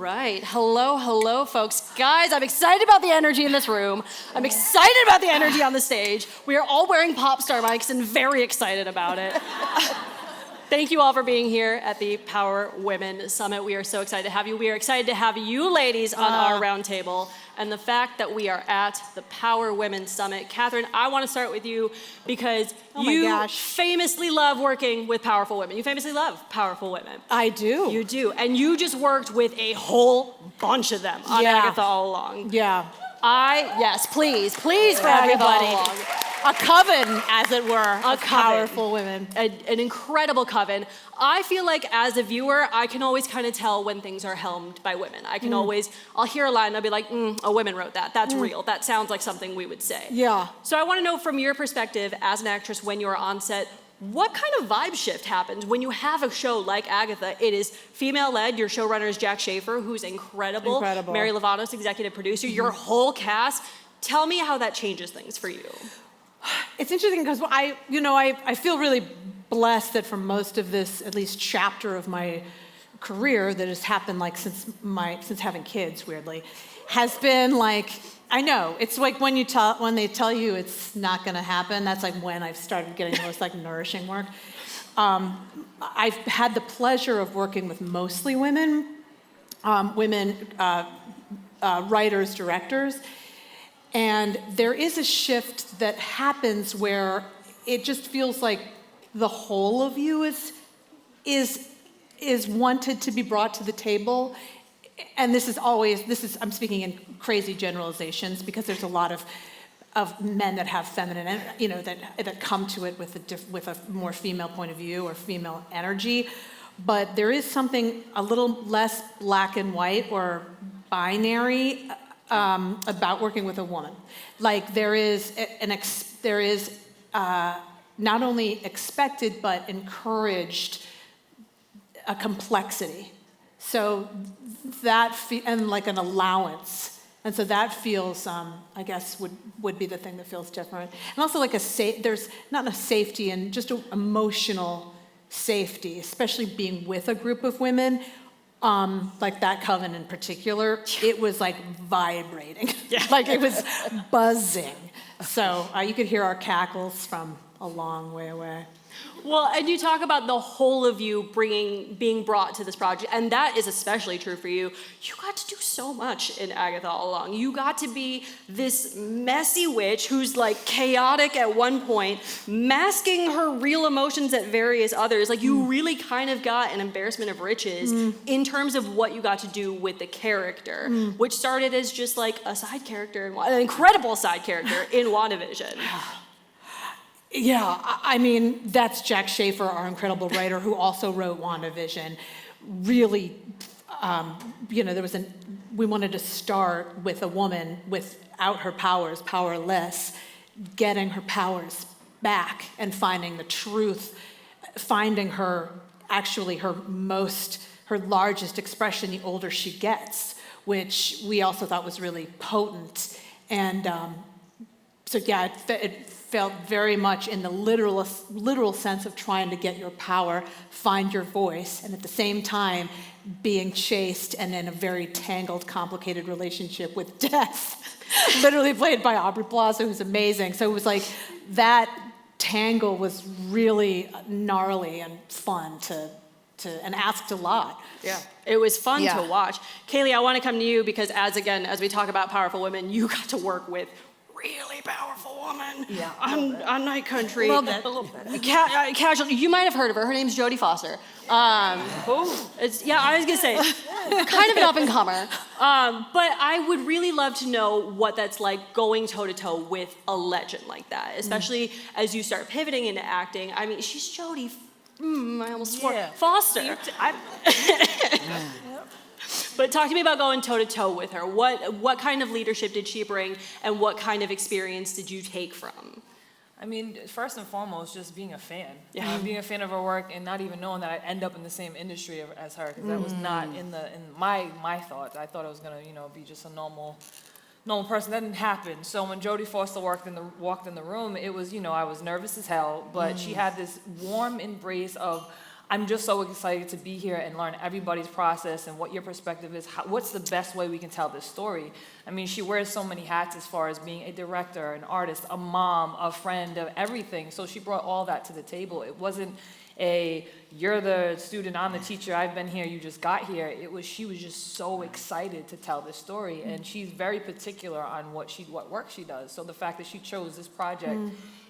right. Hello, folks. Guys, I'm excited about the energy in this room. I'm excited about the energy on the stage. We are all wearing pop star mics and very excited about it. Thank you all for being here at the Power Women Summit. We are so excited to have you. We are excited to have you ladies on our roundtable. And the fact that we are at the Power Women Summit. Kathryn, I want to start with you because you famously love working with powerful women. You famously love powerful women. I do. You do. And you just worked with a whole bunch of them on Agatha all along. Yeah. Yes, please for everybody. A coven, as it were, of powerful women. An incredible coven. I feel like as a viewer, I can always kind of tell when things are helmed by women. I can always, I'll hear a line and I'll be like, a woman wrote that. That's real. That sounds like something we would say. Yeah. So I want to know from your perspective as an actress when you're on set, what kind of vibe shift happens when you have a show like Agatha? It is female-led. Your showrunner is Jack Schaefer, who's incredible. Mary Lovato's executive producer. Your whole cast. Tell me how that changes things for you. It's interesting because I feel really blessed that for most of this, at least chapter of my career that has happened like since having kids, weirdly, has been like, I know, it's like when they tell you it's not gonna happen, that's like when I've started getting the most like nourishing work. I've had the pleasure of working with mostly women writers, directors, and there is a shift that happens where it just feels like the whole of you is wanted to be brought to the table. And I'm speaking in crazy generalizations because there's a lot of men that have feminine, that come to it with a more female point of view or female energy. But there is something a little less black and white or binary about working with a woman. Like there is not only expected but encouraged a complexity. So that and like an allowance, and so that feels, I guess, would be the thing that feels different. And also like there's not a safety and just an emotional safety, especially being with a group of women. Like that coven in particular, it was like vibrating, like it was buzzing. So you could hear our cackles from a long way away. Well, and you talk about the whole of you being brought to this project, and that is especially true for you. You got to do so much in Agatha all along. You got to be this messy witch who's like chaotic at one point, masking her real emotions at various others. Like you really kind of got an embarrassment of riches in terms of what you got to do with the character, which started as just like a side character, an incredible side character in WandaVision. Yeah, I mean, that's Jack Schaefer, our incredible writer, who also wrote WandaVision. Really, we wanted to start with a woman without her powers, powerless, getting her powers back and finding the truth, finding her largest expression the older she gets, which we also thought was really potent. And it felt very much in the literal sense of trying to get your power, find your voice, and at the same time being chased and in a very tangled, complicated relationship with death, literally played by Aubrey Plaza, who's amazing. So it was like that tangle was really gnarly and fun and asked a lot. Yeah, it was fun to watch. Kaylee, I want to come to you because as we talk about powerful women, you got to work with really powerful woman on Night Country. A little bit. Casual. You might have heard of her. Her name's Jodie Foster. I was gonna say, kind of an up and comer. But I would really love to know what that's like going toe to toe with a legend like that, especially as you start pivoting into acting. I mean, she's Jodie. I almost swore Foster. But talk to me about going toe-to-toe with her. What kind of leadership did she bring, and what kind of experience did you take from? I mean, first and foremost, just being a fan. Yeah. Being a fan of her work and not even knowing that I'd end up in the same industry as her, because that was not in my thoughts. I thought it was going to, be just a normal person. That didn't happen. So when Jodie Foster walked in the room, it was, I was nervous as hell, but she had this warm embrace of, I'm just so excited to be here and learn everybody's process and what your perspective is. What's the best way we can tell this story? I mean, she wears so many hats as far as being a director, an artist, a mom, a friend, of everything. So she brought all that to the table. It wasn't you're the student, I'm the teacher, I've been here, you just got here. She was just so excited to tell this story, and she's very particular on what work she does. So the fact that she chose this project,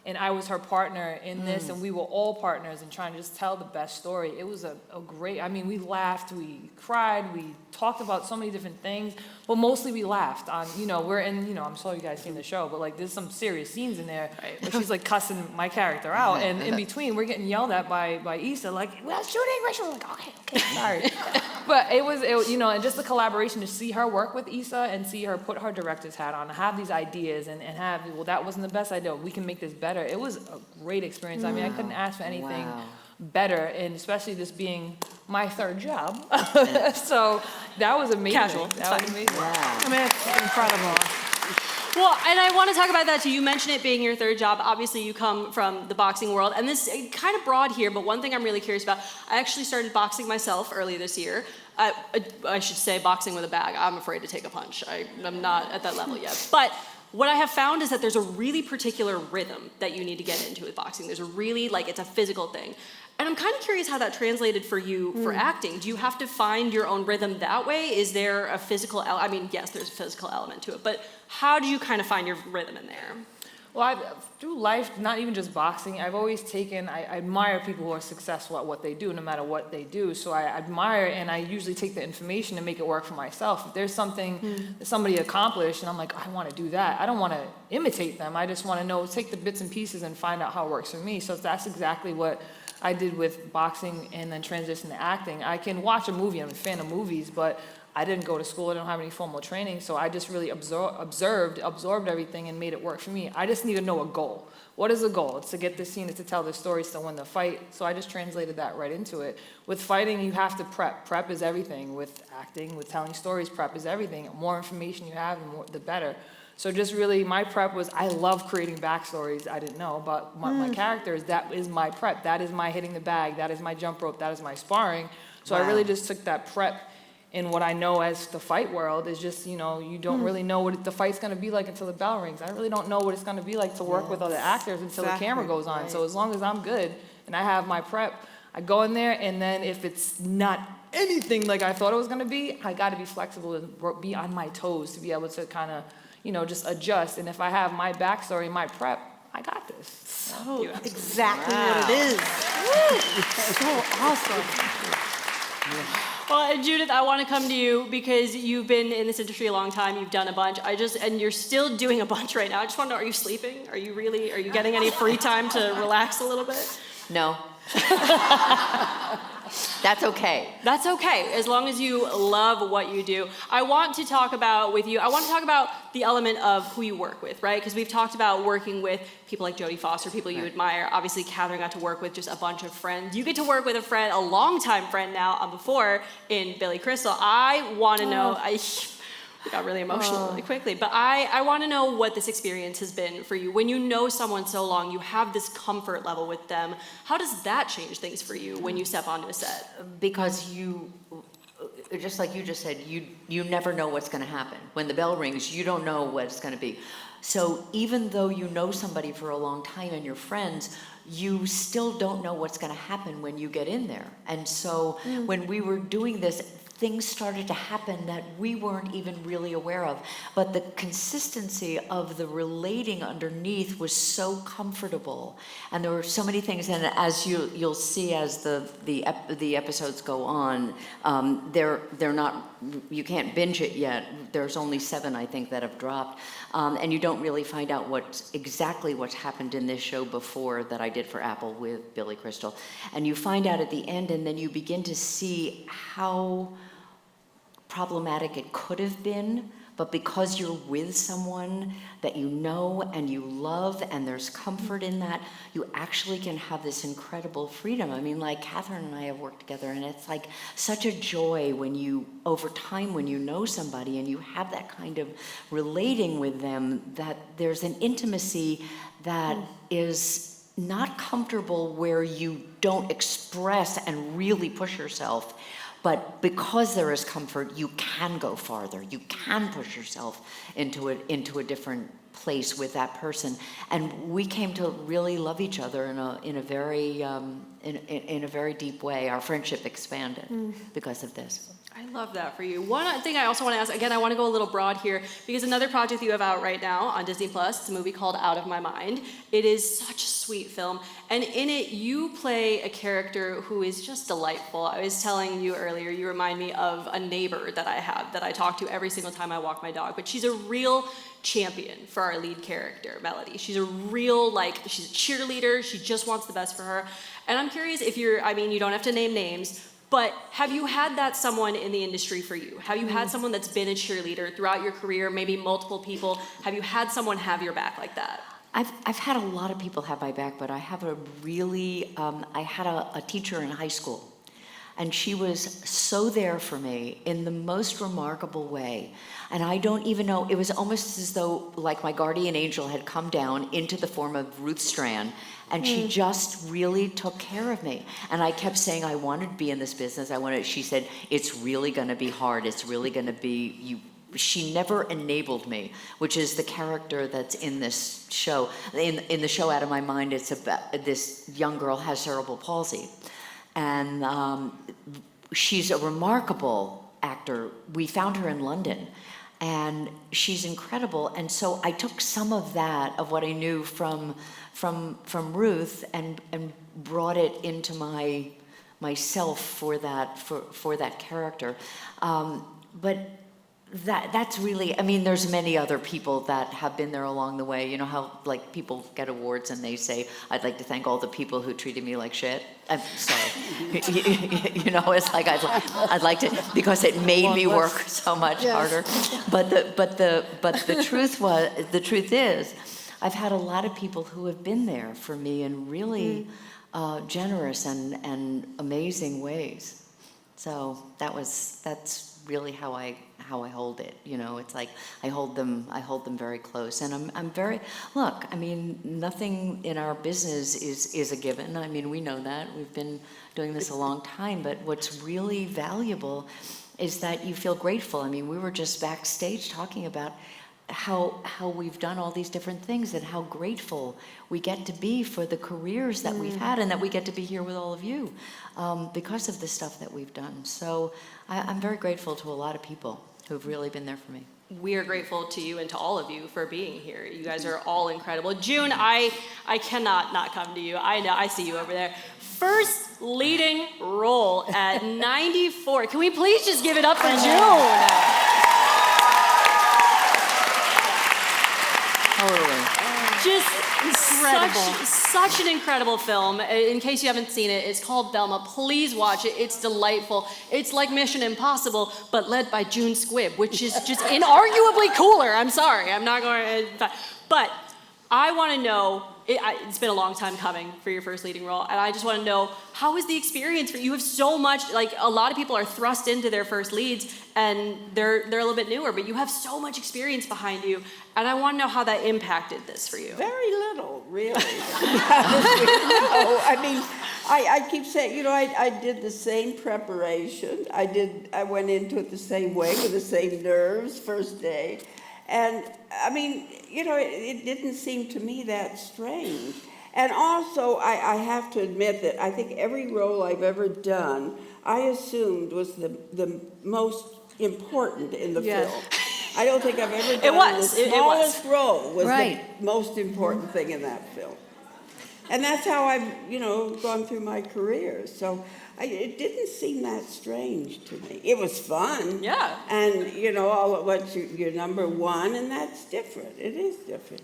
and I was her partner in this, and we were all partners in trying to just tell the best story. It was a great, I mean, we laughed, we cried, we talked about so many different things, but mostly we laughed on, we're in, I'm sure you guys seen the show, but like there's some serious scenes in there where she's like cussing my character out, and in between we're getting yelled at by Issa, like, well, shooting racial, like, okay, sorry. But it was, and just the collaboration to see her work with Issa and see her put her director's hat on, have these ideas and have, well, that wasn't the best idea, we can make this better. It was a great experience. I mean, I couldn't ask for anything better, and especially this being my third job. So that was amazing. Casual. That was amazing. I mean, it's incredible. Well, and I want to talk about that too. You mentioned it being your third job. Obviously, you come from the boxing world, and this is kind of broad here, but one thing I'm really curious about, I actually started boxing myself earlier this year. I should say boxing with a bag. I'm afraid to take a punch. I'm not at that level yet. But what I have found is that there's a really particular rhythm that you need to get into with boxing. There's a really, it's a physical thing. And I'm kind of curious how that translated for you for acting. Do you have to find your own rhythm that way? Is there a physical I mean, yes, there's a physical element to it, but how do you kind of find your rhythm in there? Well, through life, not even just boxing, I've always I admire people who are successful at what they do, no matter what they do. So I admire, and I usually take the information and make it work for myself. If there's something that somebody accomplished, and I'm like, I want to do that. I don't want to imitate them. I just want to take the bits and pieces and find out how it works for me. So that's exactly what I did with boxing and then transition to acting. I can watch a movie, I'm a fan of movies, but I didn't go to school, I don't have any formal training, so I just really absorbed everything and made it work for me. I just need to know a goal. What is the goal? It's to get this scene, it's to tell the story, it's to win the fight. So I just translated that right into it. With fighting, you have to prep. Prep is everything. With acting, with telling stories, prep is everything. The more information you have, the better. So just really, my prep was, I love creating backstories I didn't know about my characters. That is my prep. That is my hitting the bag. That is my jump rope. That is my sparring. So I really just took that prep in what I know as the fight world is just, you don't really know what the fight's going to be like until the bell rings. I really don't know what it's going to be like to work with other actors until the camera goes on. So as long as I'm good and I have my prep, I go in there, and then if it's not anything like I thought it was going to be, I got to be flexible and be on my toes to be able to kind of, just adjust. And if I have my backstory, my prep, I got this. So exactly what it is. So awesome. Well, and Judith, I want to come to you because you've been in this industry a long time. You've done a bunch. And you're still doing a bunch right now. I just want to know, are you sleeping? Are you getting any free time to relax a little bit? No. That's okay. That's okay, as long as you love what you do. I want to talk about the element of who you work with, right? Because we've talked about working with people like Jodie Foster, people you admire. Obviously, Kathryn got to work with just a bunch of friends. You get to work with a longtime friend now, before, in Billy Crystal. I want to know, we got really emotional really quickly, but I want to know what this experience has been for you. When you know someone so long, you have this comfort level with them. How does that change things for you when you step onto a set? Because you, just like you just said, you never know what's going to happen. When the bell rings, you don't know what it's going to be. So even though you know somebody for a long time and you're friends, you still don't know what's going to happen when you get in there. And so when we were doing this, things started to happen that we weren't even really aware of. But the consistency of the relating underneath was so comfortable. And there were so many things, and as you'll see as the episodes go on, they're not, you can't binge it yet. There's only 7, I think, that have dropped. And you don't really find out what's happened in this show before that I did for Apple with Billy Crystal. And you find out at the end, and then you begin to see how problematic it could have been, but because you're with someone that you know and you love and there's comfort in that, you actually can have this incredible freedom. I mean, like Kathryn and I have worked together, and it's like such a joy when you, over time, when you know somebody and you have that kind of relating with them, that there's an intimacy that is not comfortable where you don't express and really push yourself. But because there is comfort, you can go farther. You can push yourself into a different place with that person. And we came to really love each other in a very deep way. Our friendship expanded because of this. I love that for you. One thing I also want to ask, again, I want to go a little broad here, because another project you have out right now on Disney Plus, it's a movie called Out of My Mind. It is such a sweet film, and in it, you play a character who is just delightful. I was telling you earlier, you remind me of a neighbor that I have, that I talk to every single time I walk my dog, but she's a real champion for our lead character, Melody. She's a real, she's a cheerleader, she just wants the best for her. And I'm curious if you don't have to name names, but have you had that someone in the industry for you? Have you had someone that's been a cheerleader throughout your career, maybe multiple people? Have you had someone have your back like that? I've had a lot of people have my back, but I have I had a teacher in high school, and she was so there for me in the most remarkable way. And I don't even know, it was almost as though like my guardian angel had come down into the form of Ruth Strand, and she just really took care of me. And I kept saying, I wanted to be in this business. She said, it's really gonna be hard. It's really gonna be, you. She never enabled me, which is the character that's in this show. In the show Out of My Mind, it's about this young girl has cerebral palsy. And she's a remarkable actor. We found her in London, and she's incredible. And so I took some of that, of what I knew from Ruth, and brought it into myself for that character. But that's really, there's many other people that have been there along the way. You know how people get awards and they say, I'd like to thank all the people who treated me like shit. I'm sorry. It's like I'd like to, because it made me work so much harder. But the truth is, I've had a lot of people who have been there for me in really generous and amazing ways. So that's really how I hold it. It's like I hold them very close, and I'm very, nothing in our business is a given. We know that. We've been doing this a long time, but what's really valuable is that you feel grateful. We were just backstage talking about how we've done all these different things, and how grateful we get to be for the careers that we've had, and that we get to be here with all of you because of the stuff that we've done. So I'm very grateful to a lot of people who've really been there for me. We are grateful to you and to all of you for being here. You guys are all incredible. June, I cannot not come to you. I know, I see you over there. First leading role at 94. Can we please just give it up for June? Totally. Just Incredible. such an incredible film. In case you haven't seen it, it's called Velma. Please watch it. It's delightful. It's like Mission Impossible, but led by June Squibb, which is just inarguably cooler. I'm sorry. I'm not going to... But I want to know, it's been a long time coming for your first leading role, and I just want to know, how was the experience for you? You have so much, a lot of people are thrust into their first leads, and they're a little bit newer, but you have so much experience behind you, and I want to know how that impacted this for you. Very little, really. No, I keep saying, I did the same preparation. I went into it the same way, with the same nerves, first day. And, it didn't seem to me that strange. And also, I have to admit that I think every role I've ever done, I assumed was the most important in the film. I don't think I've ever done the smallest role was the most important thing in that film. And that's how I've, gone through my career. So it didn't seem that strange to me. It was fun. Yeah. And, all at once you're number one, and that's different. It is different.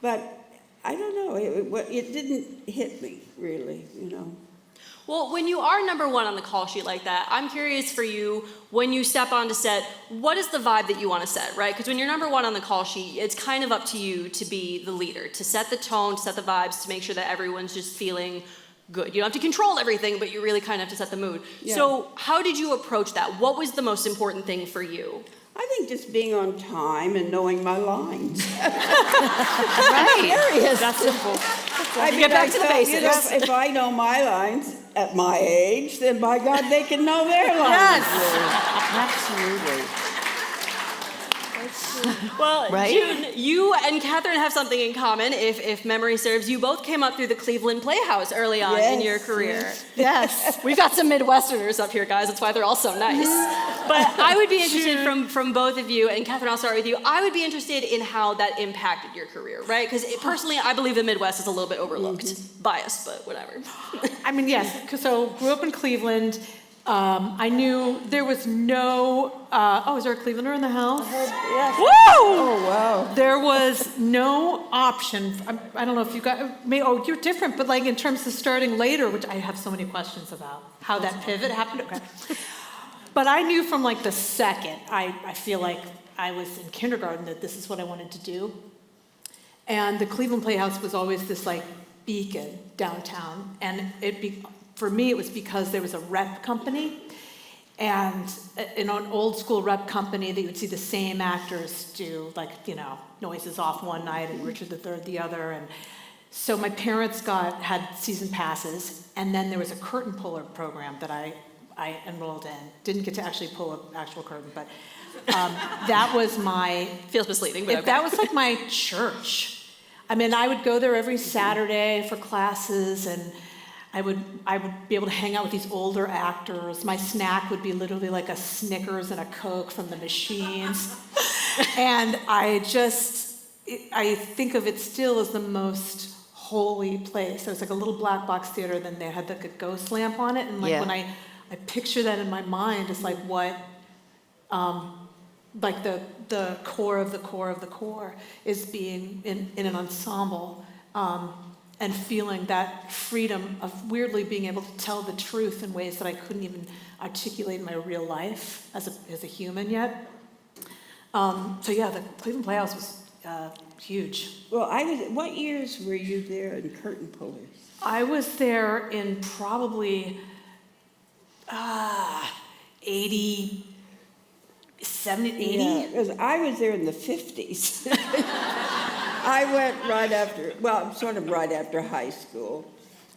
But I don't know. It didn't hit me, really, Well, when you are number one on the call sheet like that, I'm curious for you, when you step onto set, what is the vibe that you want to set, right? Because when you're number one on the call sheet, it's kind of up to you to be the leader, to set the tone, to set the vibes, to make sure that everyone's just feeling good. You don't have to control everything, but you really kind of have to set the mood. Yeah. So how did you approach that? What was the most important thing for you? I think just being on time and knowing my lines. Right. That's simple. I mean, Get back to the thought, you know, basics. if I know my lines at my age, then by God, they can know their lines. Absolutely. Well, Right? June, you and Kathryn have something in common. If memory serves, you both came up through the Cleveland Playhouse early on in your Yes, career. Yes. We've got some Midwesterners up here, guys. That's why they're all so nice. But I would be interested from both of you, and Kathryn, I'll start with you. I would be interested in how that impacted your career, right? Because personally, I believe the Midwest is a little bit overlooked. Biased, but whatever. I mean, yes. So grew up in Cleveland. I knew there was no. Is there a Clevelander in the house? Yes. Woo! Oh, wow. There was no option. I don't know if you got. You're different, but like in terms of starting later, which I have so many questions about how that pivot happened. Okay. But I knew from like the second, I feel like I was in kindergarten that this is what I wanted to do. And the Cleveland Playhouse was always this like beacon downtown. And for me, it was because there was a rep company. And in an old school rep company that you would see the same actors do, like, Noises Off one night and Richard III the other. And so my parents had season passes. And then there was a curtain puller program that I enrolled in. Didn't get to actually pull an actual curtain, but that was Feels misleading, but okay. that was like my church. I mean, I would go there every Saturday for classes, and I would be able to hang out with these older actors. My snack would be literally like a Snickers and a Coke from the machines. And I think of it still as the most holy place. There was like a little black box theater, then they had like a ghost lamp on it, and like when I picture that in my mind, it's like what, like the core of the core of the core is being in an ensemble, and feeling that freedom of weirdly being able to tell the truth in ways that I couldn't even articulate in my real life as a human yet. The Cleveland Playhouse was huge. Well, what years were you there in Curtain Pullers? I was there in probably 80, 70, 80. Yeah, because I was there in the 50s. I went right after high school.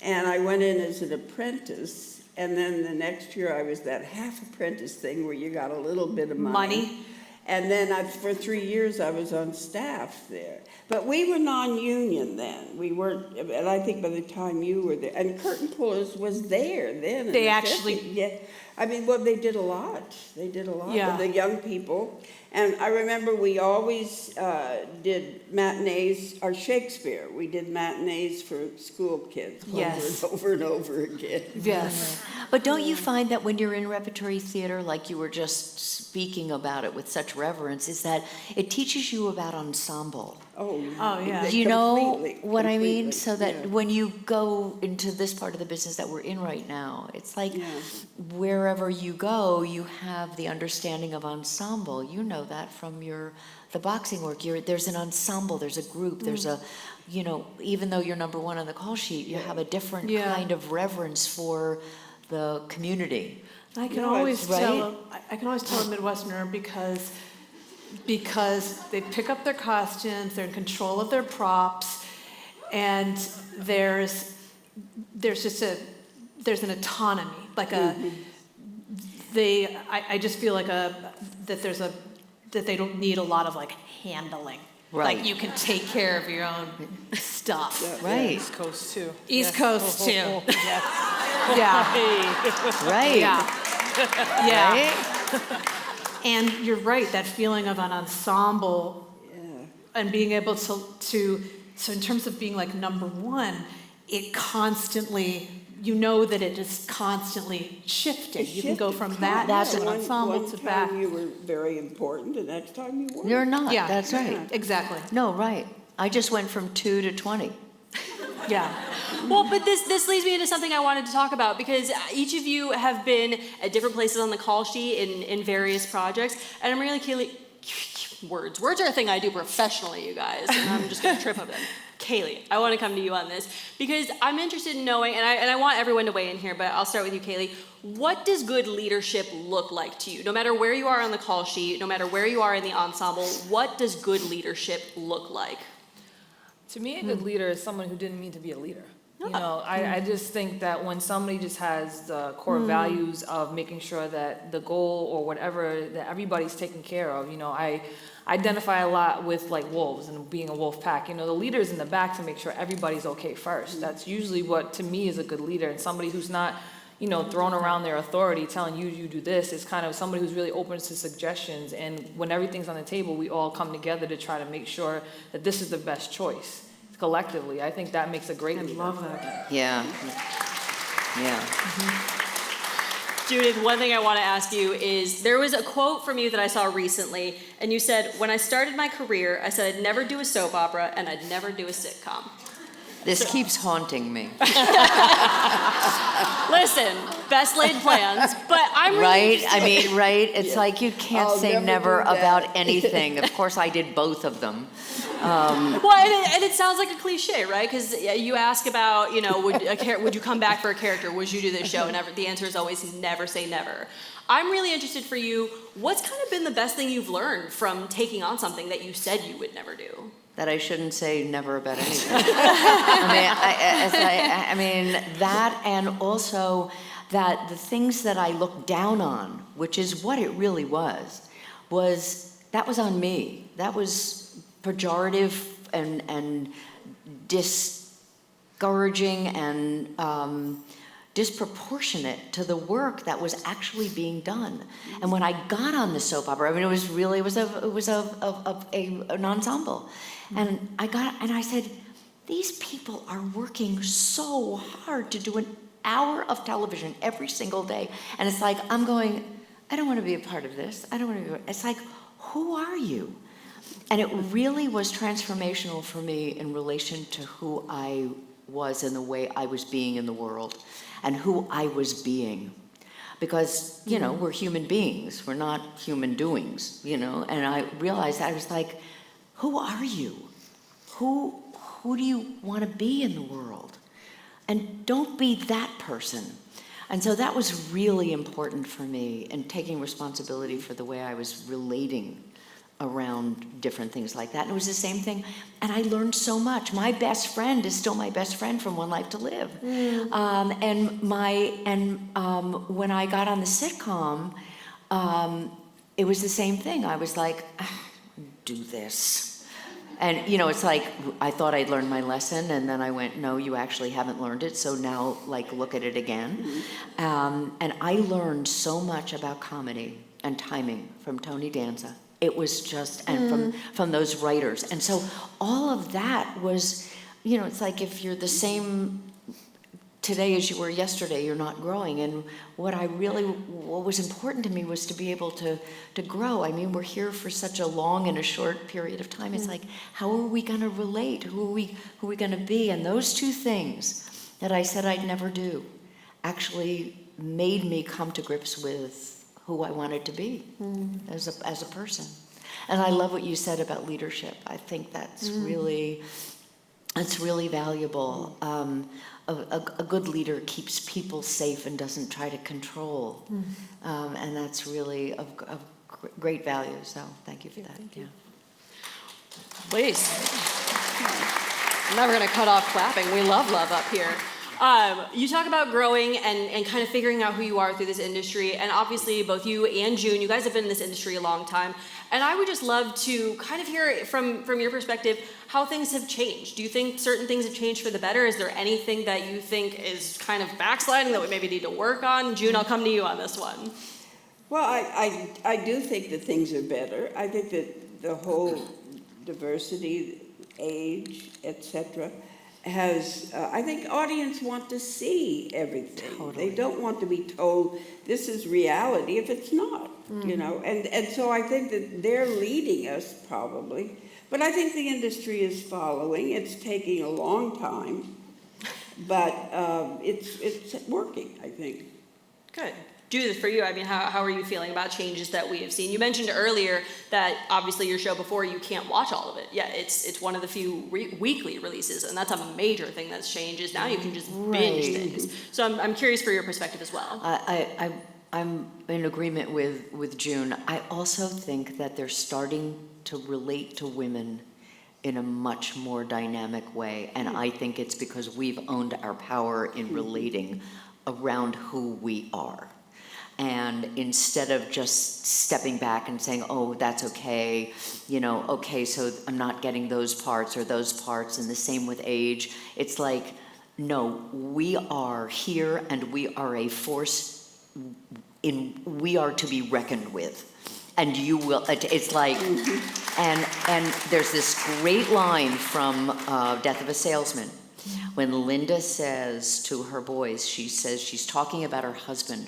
And I went in as an apprentice. And then the next year I was that half apprentice thing where you got a little bit of money. And then for 3 years I was on staff there. But we were non-union then. We weren't, and I think by the time you were there, and Curtain Pullers was there then. They actually... Yeah. I mean, well, they did a lot. They did a lot with the young people. And I remember we always did matinees, or Shakespeare. We did matinees for school kids over and over again. Yes. But don't you find that when you're in repertory theater, like you were just speaking about it with such reverence, is that it teaches you about ensemble? Oh, yeah. Do you know what I completely, mean? So that when you go into this part of the business that we're in right now, it's like wherever you go, you have the understanding of ensemble. You know that from the boxing work. There's an ensemble, there's a group, there's a, even though you're number one on the call sheet, you have a different kind of reverence for the community. I can always tell a Midwesterner because they pick up their costumes, they're in control of their props, and there's an autonomy, like I just feel like that they don't need a lot of like handling. Right. Like you can take care of your own stuff. Right. East Coast too. East Coast too. Yeah. Right. Yeah. Yeah. Right? And you're right, that feeling of an ensemble and being able to so in terms of being like number one, it constantly, that it is constantly shifting. You can go from that to an ensemble to back. One time you were very important, the next time you weren't. You're not. Yeah. That's right. Exactly. No, right. I just went from 2 to 20. Yeah. Well, but this leads me into something I wanted to talk about, because each of you have been at different places on the call sheet in various projects, and I'm really words are a thing I do professionally, you guys, and I'm just gonna trip up them. Kaylee, I want to come to you on this because I'm interested in knowing, and I want everyone to weigh in here, but I'll start with you, Kaylee. What does good leadership look like to you? No matter where you are on the call sheet, no matter where you are in the ensemble, what does good leadership look like? To me, a good leader is someone who didn't mean to be a leader. You know, I just think that when somebody just has the core values of making sure that the goal or whatever that everybody's taken care of, you know, I identify a lot with like wolves and being a wolf pack. You know, the leader's in the back to make sure everybody's okay first. That's usually what, to me, is a good leader. And somebody who's not, you know, throwing around their authority, telling you, you do this, is kind of somebody who's really open to suggestions. And when everything's on the table, we all come together to try to make sure that this is the best choice. Collectively, I think that makes a great leader. I love that. Yeah. Judith, one thing I want to ask you is, there was a quote from you that I saw recently, and you said, when I started my career, I said I'd never do a soap opera and I'd never do a sitcom. This keeps haunting me. Listen, best laid plans, but I'm really Right? interested. I mean, right? It's like you can't I'll say never never do that. about anything. Of course, I did both of them. Well, and it sounds like a cliche, right? Because you ask about, you know, would you come back for a character? Would you do this show? And the answer is always never say never. I'm really interested for you, what's kind of been the best thing you've learned from taking on something that you said you would never do? That I shouldn't say never about anything. I mean, that, and also that the things that I look down on, which is what it really was that was on me. That was pejorative and discouraging and disproportionate to the work that was actually being done. And when I got on the soap opera, I mean, it was an ensemble. And I said, these people are working so hard to do an hour of television every single day. And it's like, I'm going, I don't want to be a part of this. I don't want to be, it's like, who are you? And it really was transformational for me in relation to who I was and the way I was being in the world and who I was being. Because, you know, we're human beings. We're not human doings, you know. And I realized, I was like, who are you? Who do you want to be in the world? And don't be that person. And so that was really important for me, and taking responsibility for the way I was relating around different things like that. And it was the same thing, and I learned so much. My best friend is still my best friend from One Life to Live. When I got on the sitcom, it was the same thing. I was like, do this. And, you know, it's like, I thought I'd learned my lesson, and then I went, no, you actually haven't learned it, so now, like, look at it again. And I learned so much about comedy and timing from Tony Danza. It was just, and from those writers. And so all of that was, you know, it's like if you're the same today as you were yesterday, you're not growing. And what was important to me was to be able to grow. I mean, we're here for such a long and a short period of time. It's like, how are we going to relate? Who are we going to be? And those two things that I said I'd never do actually made me come to grips with who I wanted to be as a person. And I love what you said about leadership. I think that's really valuable. A good leader keeps people safe and doesn't try to control. And that's really of great value. So thank you for that. Thank you. Please. I'm never going to cut off clapping. We love up here. You talk about growing and kind of figuring out who you are through this industry. And obviously, both you and June, you guys have been in this industry a long time. And I would just love to kind of hear from your perspective how things have changed. Do you think certain things have changed for the better? Is there anything that you think is kind of backsliding that we maybe need to work on? June, I'll come to you on this one. Well, I do think that things are better. I think that the whole diversity, age, etc., has, I think audience want to see everything. Totally. They don't want to be told this is reality if it's not, you know. And so I think that they're leading us probably. But I think the industry is following. It's taking a long time, but it's working, I think. Good. Judith, for you, I mean, how are you feeling about changes that we have seen? You mentioned earlier that obviously your show before, you can't watch all of it. Yeah, it's one of the few weekly releases, and that's a major thing that's changed, is now you can just binge things. So I'm curious for your perspective as well. I'm in agreement with June. I also think that they're starting to relate to women in a much more dynamic way, and I think it's because we've owned our power in relating around who we are. And instead of just stepping back and saying, oh, that's okay, okay, so I'm not getting those parts or those parts, and the same with age, it's like, no, we are here and we are a force, we are to be reckoned with. And you will, it's like, and there's this great line from Death of a Salesman. When Linda says to her boys, she says, she's talking about her husband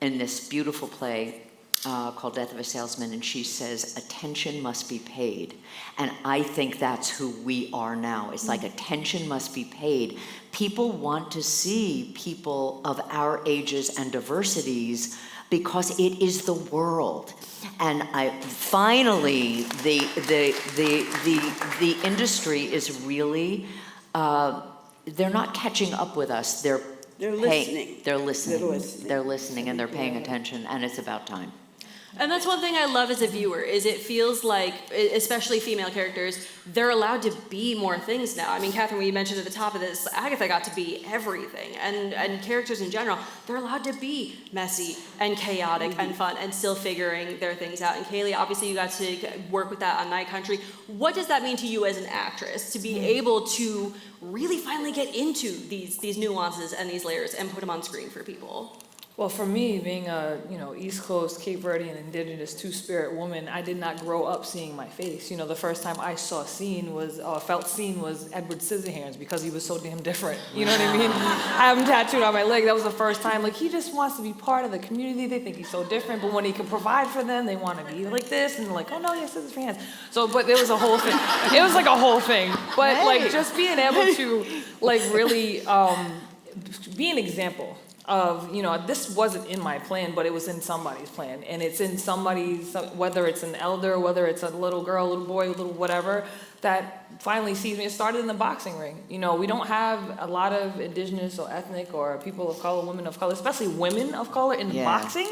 in this beautiful play called Death of a Salesman, and she says, attention must be paid. And I think that's who we are now. It's like attention must be paid. People want to see people of our ages and diversities because it is the world. And finally, the industry is really, they're not catching up with us. They're listening. They're listening, and they're paying attention, and it's about time. And that's one thing I love as a viewer, is it feels like, especially female characters, they're allowed to be more things now. I mean, Kathryn, we mentioned at the top of this, Agatha got to be everything. And characters in general, they're allowed to be messy and chaotic and fun and still figuring their things out. And Kaylee, obviously you got to work with that on Night Country. What does that mean to you as an actress, to be able to really finally get into these nuances and these layers and put them on screen for people? Well, for me, being a East Coast, Cape Verdean, indigenous two-spirit woman, I did not grow up seeing my face. The first time I saw felt seen was Edward Scissorhands, because he was so damn different. You know what I mean? I have him tattooed on my leg. That was the first time. Like, he just wants to be part of the community. They think he's so different, but when he can provide for them, they want to be like this, and like, oh no, he has scissors for hands. So, but there was a whole thing. It was like a whole thing. But like, just being able to like really be an example of, this wasn't in my plan, but it was in somebody's plan. And it's in somebody's, whether it's an elder, whether it's a little girl, little boy, little whatever, that finally sees me. It started in the boxing ring. We don't have a lot of indigenous or ethnic or people of color, women of color, especially women of color in boxing.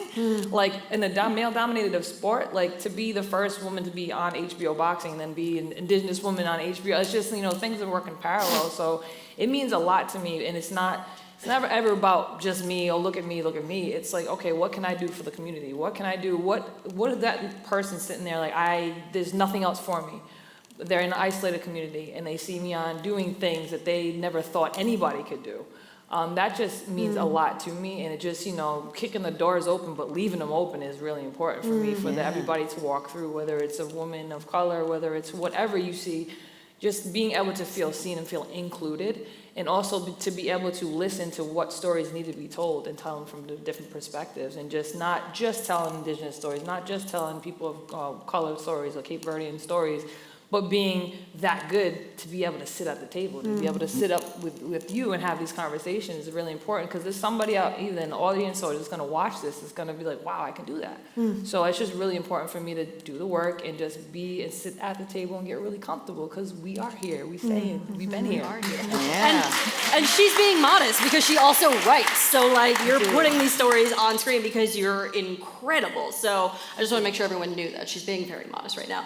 Like, in a male-dominated sport, like, to be the first woman to be on HBO boxing and then be an indigenous woman on HBO, it's just, things are working parallel. So it means a lot to me, and it's never ever about just me, oh, look at me, look at me. It's like, okay, what can I do for the community? What can I do? What is that person sitting there like, there's nothing else for me. They're in an isolated community, and they see me on doing things that they never thought anybody could do. That just means a lot to me, and it just, kicking the doors open, but leaving them open is really important for me, for everybody to walk through, whether it's a woman of color, whether it's whatever you see, just being able to feel seen and feel included, and also to be able to listen to what stories need to be told and tell them from the different perspectives, and just not just telling indigenous stories, not just telling people of color stories or Cape Verdean stories, but being that good to be able to sit at the table, to be able to sit up with you and have these conversations is really important, because there's somebody out either in the audience or just going to watch this is going to be like, wow, I can do that. So it's just really important for me to do the work and just be and sit at the table and get really comfortable, because we are here. We say it. We've been here. And she's being modest because she also writes. So like, you're putting these stories on screen because you're incredible. So I just want to make sure everyone knew that she's being very modest right now.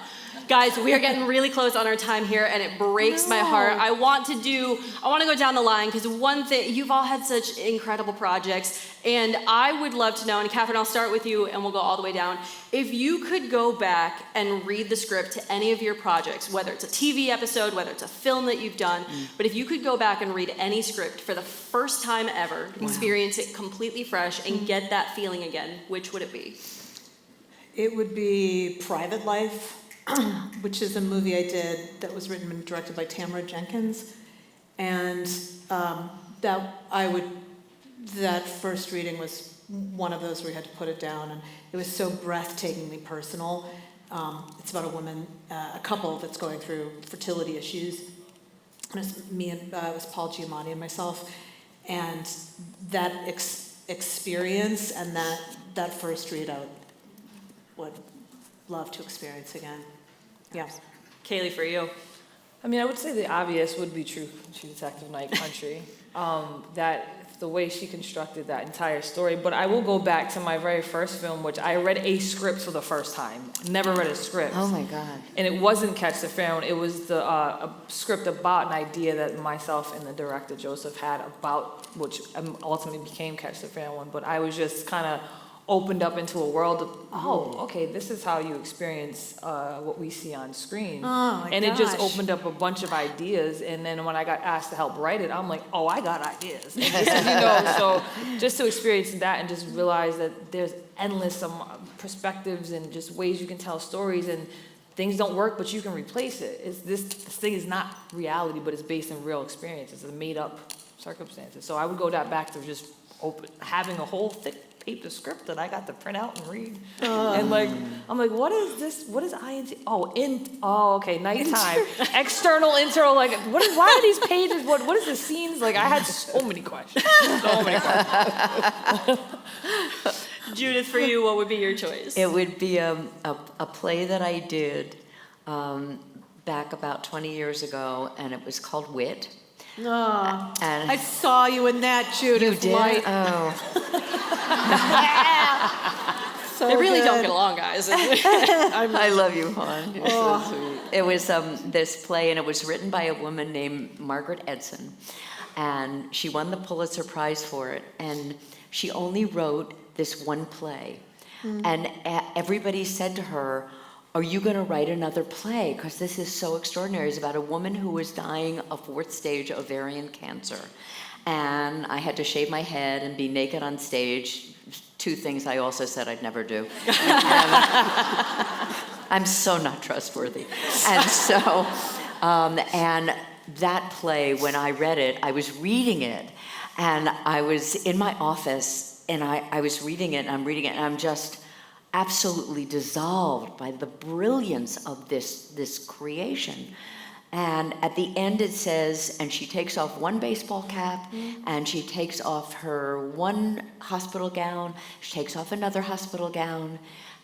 Guys, we are getting really close on our time here, and it breaks my heart. I want to go down the line, because one thing, you've all had such incredible projects, and I would love to know, and Kathryn, I'll start with you, and we'll go all the way down. If you could go back and read the script to any of your projects, whether it's a TV episode, whether it's a film that you've done, but if you could go back and read any script for the first time ever, experience it completely fresh, and get that feeling again, which would it be? It would be Private Life, which is a movie I did that was written and directed by Tamara Jenkins. And that first reading was one of those where you had to put it down, and it was so breathtakingly personal. It's about a couple that's going through fertility issues. And it was Paul Giamatti and myself, and that experience, and that first read I would love to experience again. Yeah. Kaylee, for you. I mean, I would say the obvious would be True Detective Night Country. That the way she constructed that entire story. But I will go back to my very first film, which I read a script for the first time. Never read a script. Oh my God. And it wasn't Catch the Fair One. It was a script about an idea that myself and the director Joseph had about, which ultimately became Catch the Fair One. But I was just kind of opened up into a world of, okay, this is how you experience what we see on screen. Oh my and it just gosh. opened up a bunch of ideas. And then when I got asked to help write it, I'm like, oh, I got ideas. And just, so just to experience that and just realize that there's endless perspectives and just ways you can tell stories, and things don't work, but you can replace it. This thing is not reality, but it's based in real experiences and made up circumstances. So I would go back to just having a whole thick paper script that I got to print out and read. And I'm like, what is this? What is INT? Okay, nighttime. External, internal, why are these pages? What is the scenes? Like, I had so many questions. Judith, for you, what would be your choice? It would be a play that I did back about 20 years ago, and it was called Wit. Oh, And I saw you in that, Judith Light. Oh. So They really don't good. get along, guys. I love you, Hahn. You're so sweet. It was this play, and it was written by a woman named Margaret Edson, and she won the Pulitzer Prize for it. And she only wrote this one play, and everybody said to her, "Are you going to write another play? Because this is so extraordinary." It's about a woman who was dying of 4th stage ovarian cancer, and I had to shave my head and be naked on stage. 2 things I also said I'd never do. I'm so not trustworthy. And so, and that play, when I read it, I was reading it, and I was in my office, and I was reading it, and I'm reading it, and I'm just absolutely dissolved by the brilliance of this creation. And at the end it says, and she takes off one baseball cap, and she takes off her one hospital gown, she takes off another hospital gown,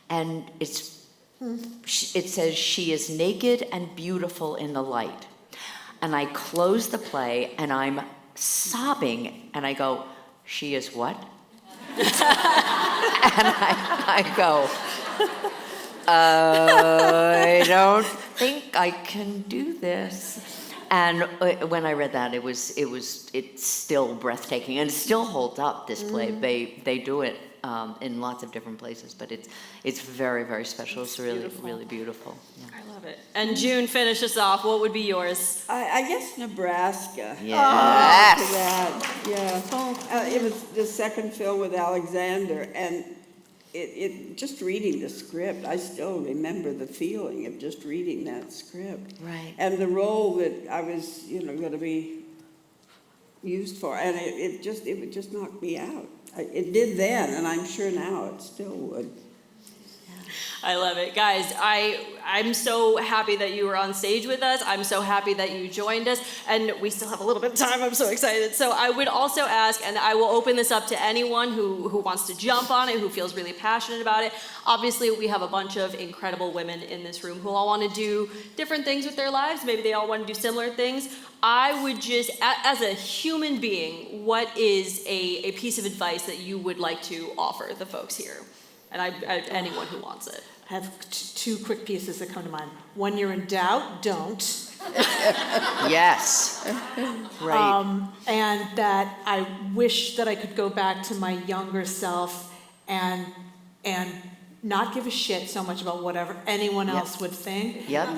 and it says, "She is naked and beautiful in the light." And I close the play, and I'm sobbing, and I go, "She is what?" And I go, I don't think I can do this. And when I read that, it's still breathtaking, and it still holds up. This play, they do it in lots of different places, but it's very, very special. It's really beautiful. Really beautiful. Yeah. I love it. And June, finish us off. What would be yours? I guess Nebraska. Yes. To that, yeah. It was the second film with Alexander, and it just reading the script, I still remember the feeling of just reading that script. Right. And the role that I was, going to be used for, and it would just knock me out. It did then, and I'm sure now it still would. I love it. Guys, I'm so happy that you were on stage with us. I'm so happy that you joined us. And we still have a little bit of time. I'm so excited. So I would also ask, and I will open this up to anyone who wants to jump on it, who feels really passionate about it. Obviously, we have a bunch of incredible women in this room who all want to do different things with their lives. Maybe they all want to do similar things. I would just, as a human being, what is a piece of advice that you would like to offer the folks here? And anyone who wants it. I have 2 quick pieces that come to mind. When you're in doubt, don't. Yes. Right. And that I wish that I could go back to my younger self and not give a shit so much about whatever anyone else would think. Yep.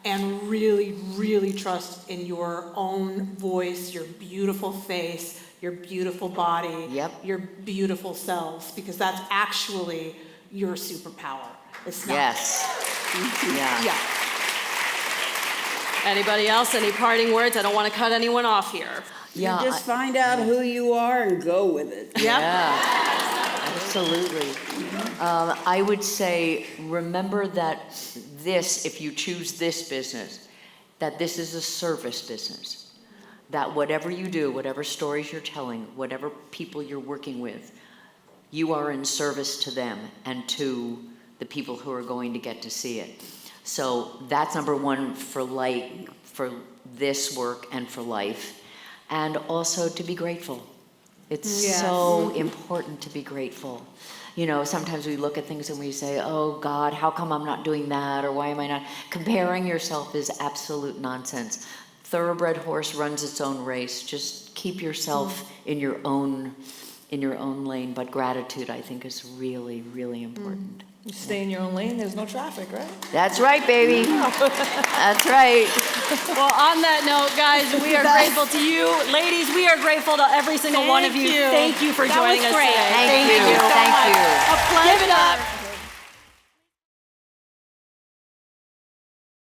And really, really trust in your own voice, your beautiful face, your beautiful body, your beautiful selves, because that's actually your superpower. It's not. Yes. Yeah. Anybody else? Any parting words? I don't want to cut anyone off here. Yeah. You just find out who you are and go with it. Yep. Yeah. Absolutely. I would say, remember that if you choose this business, that this is a service business. that whatever you do, whatever stories you're telling, whatever people you're working with, you are in service to them and to the people who are going to get to see it. So that's number one for Light, for this work and for life. And also to be grateful. It's so important to be grateful. You know, sometimes we look at things and we say, oh God, how come I'm not doing that? Or why am I not? Comparing yourself is absolute nonsense. Thoroughbred horse runs its own race. Just keep yourself in your own lane. But gratitude, I think, is really, really important. You stay in your own lane, there's no traffic, right? That's right, baby. That's right. Well, on that note, guys, we are grateful to you. Ladies, we are grateful to every single one of you. Thank you for joining us today. Thank you. So Thank much. you. A pleasure. Give it up.